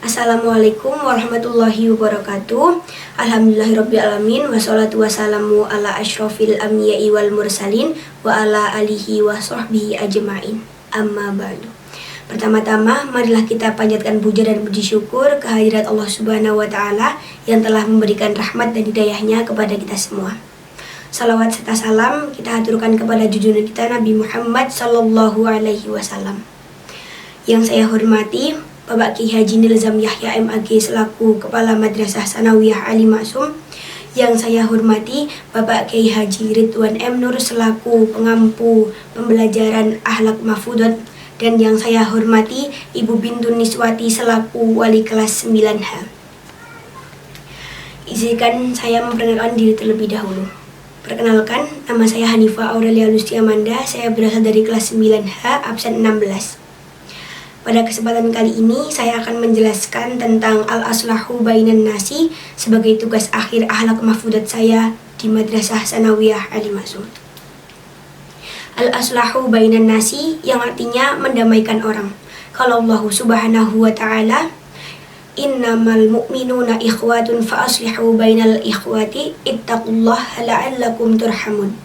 Assalamualaikum warahmatullahi wabarakatuh. Alhamdulillahirrabbilalamin. Wassalatu wassalamu ala asyrafil anbiya'i wal mursalin wa ala alihi wa sahbihi ajma'in. Amma ba'du. Pertama-tama, marilah kita panjatkan puja dan puji syukur kehadirat Allah Subhanahu wa Ta'ala yang telah memberikan rahmat dan hidayahnya kepada kita semua. Salawat serta salam kita haturkan kepada junjungan kita Nabi Muhammad sallallahu alaihi wasallam. Yang saya hormati Bapak Kiai Haji Nilzam Yahya MAG selaku Kepala Madrasah Sanawiyah Ali Maksum. Yang saya hormati Bapak Kiai Haji Ridwan M Nur selaku pengampu pembelajaran akhlak mahfudot. Dan yang saya hormati Ibu Bintun Niswati selaku wali kelas 9H. Izinkan saya memperkenalkan diri terlebih dahulu. Perkenalkan, nama saya Hanifah Aurelia Lusti Amanda. Saya berasal dari kelas 9H absen 16. Pada kesempatan kali ini saya akan menjelaskan tentang al-aslahu bainan nasi sebagai tugas akhir akhlak mahfudat saya di Madrasah Sanawiyah Ali Maksum. Al-aslahu bainan nasi yang artinya mendamaikan orang. Kalau Allah Subhanahu wa Ta'ala, innamal mu'minuna ikhwatun fa aslihu bainal ikhwati ittaqullaha la'allakum turhamun.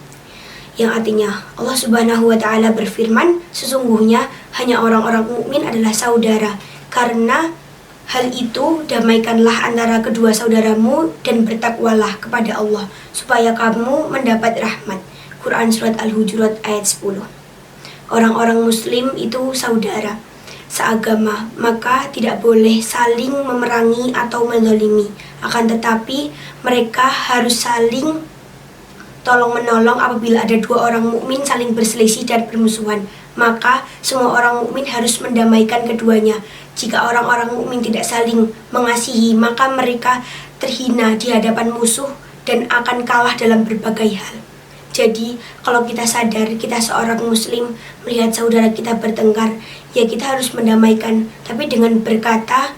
Yang artinya Allah Subhanahu wa Ta'ala berfirman, sesungguhnya hanya orang-orang mukmin adalah saudara. Karena hal itu damaikanlah antara kedua saudaramu dan bertakwalah kepada Allah supaya kamu mendapat rahmat. Quran Surat Al-Hujurat ayat 10. Orang-orang muslim itu saudara seagama, maka tidak boleh saling memerangi atau menzalimi. Akan tetapi mereka harus saling tolong-menolong apabila ada dua orang mukmin saling berselisih dan bermusuhan. Maka semua orang mukmin harus mendamaikan keduanya. Jika orang-orang mukmin tidak saling mengasihi, maka mereka terhina di hadapan musuh dan akan kalah dalam berbagai hal. Jadi, kalau kita sadar kita seorang muslim melihat saudara kita bertengkar, ya kita harus mendamaikan, tapi dengan berkata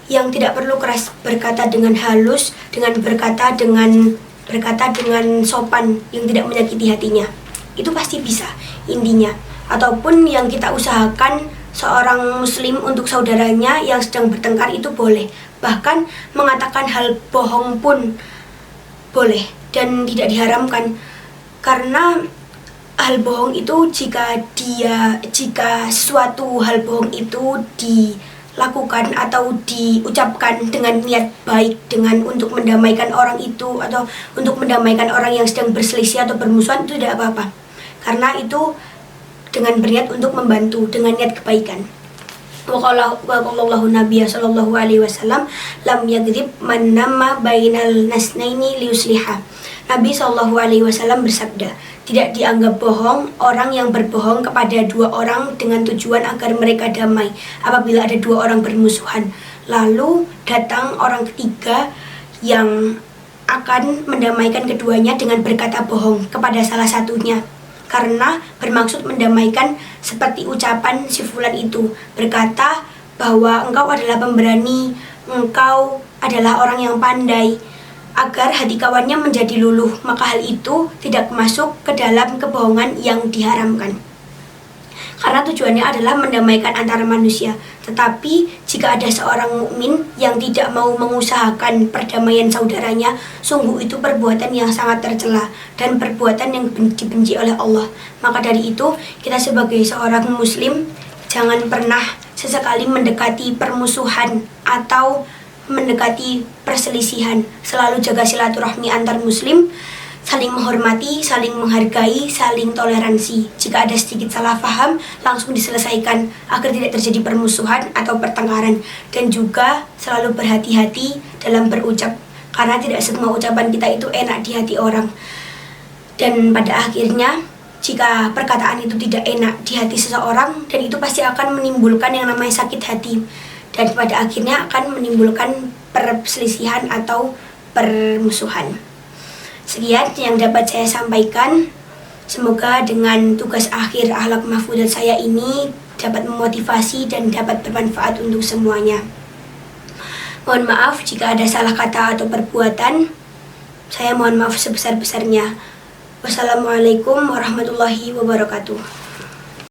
yang tidak perlu keras, berkata dengan halus, dengan berkata dengan sopan yang tidak menyakiti hatinya. Itu pasti bisa intinya. Ataupun yang kita usahakan seorang muslim untuk saudaranya yang sedang bertengkar itu boleh. Bahkan mengatakan hal bohong pun boleh dan tidak diharamkan. Karena hal bohong itu jika suatu hal bohong itu dilakukan atau diucapkan dengan niat baik, dengan untuk mendamaikan orang itu atau untuk mendamaikan orang yang sedang berselisih atau bermusuhan, itu tidak apa-apa. Karena itu dengan berniat untuk membantu dengan niat kebaikan. Waqallahu nabiyya sallallahu alaihi wasallam lam yaghrib man nama bainal nasnaini liusliha. Nabi sallallahu alaihi wasallam bersabda, tidak dianggap bohong orang yang berbohong kepada dua orang dengan tujuan agar mereka damai apabila ada dua orang bermusuhan. Lalu datang orang ketiga yang akan mendamaikan keduanya dengan berkata bohong kepada salah satunya. Karena bermaksud mendamaikan seperti ucapan si fulan itu berkata bahwa engkau adalah pemberani, engkau adalah orang yang pandai, agar hati kawannya menjadi luluh, maka hal itu tidak masuk ke dalam kebohongan yang diharamkan. Karena tujuannya adalah mendamaikan antara manusia. Tetapi jika ada seorang mukmin yang tidak mau mengusahakan perdamaian saudaranya, sungguh itu perbuatan yang sangat tercela dan perbuatan yang dibenci oleh Allah. Maka dari itu, kita sebagai seorang muslim jangan pernah sesekali mendekati permusuhan atau mendekati perselisihan. Selalu jaga silaturahmi antar muslim, saling menghormati, saling menghargai, saling toleransi. Jika ada sedikit salah paham, langsung diselesaikan agar tidak terjadi permusuhan atau pertengkaran. Dan juga selalu berhati-hati dalam berucap, karena tidak semua ucapan kita itu enak di hati orang. Dan pada akhirnya, jika perkataan itu tidak enak di hati seseorang, dan itu pasti akan menimbulkan yang namanya sakit hati. Dan pada akhirnya akan menimbulkan perselisihan atau permusuhan. Sekian yang dapat saya sampaikan. Semoga dengan tugas akhir akhlak mahfudat saya ini dapat memotivasi dan dapat bermanfaat untuk semuanya. Mohon maaf jika ada salah kata atau perbuatan. Saya mohon maaf sebesar-besarnya. Wassalamualaikum warahmatullahi wabarakatuh.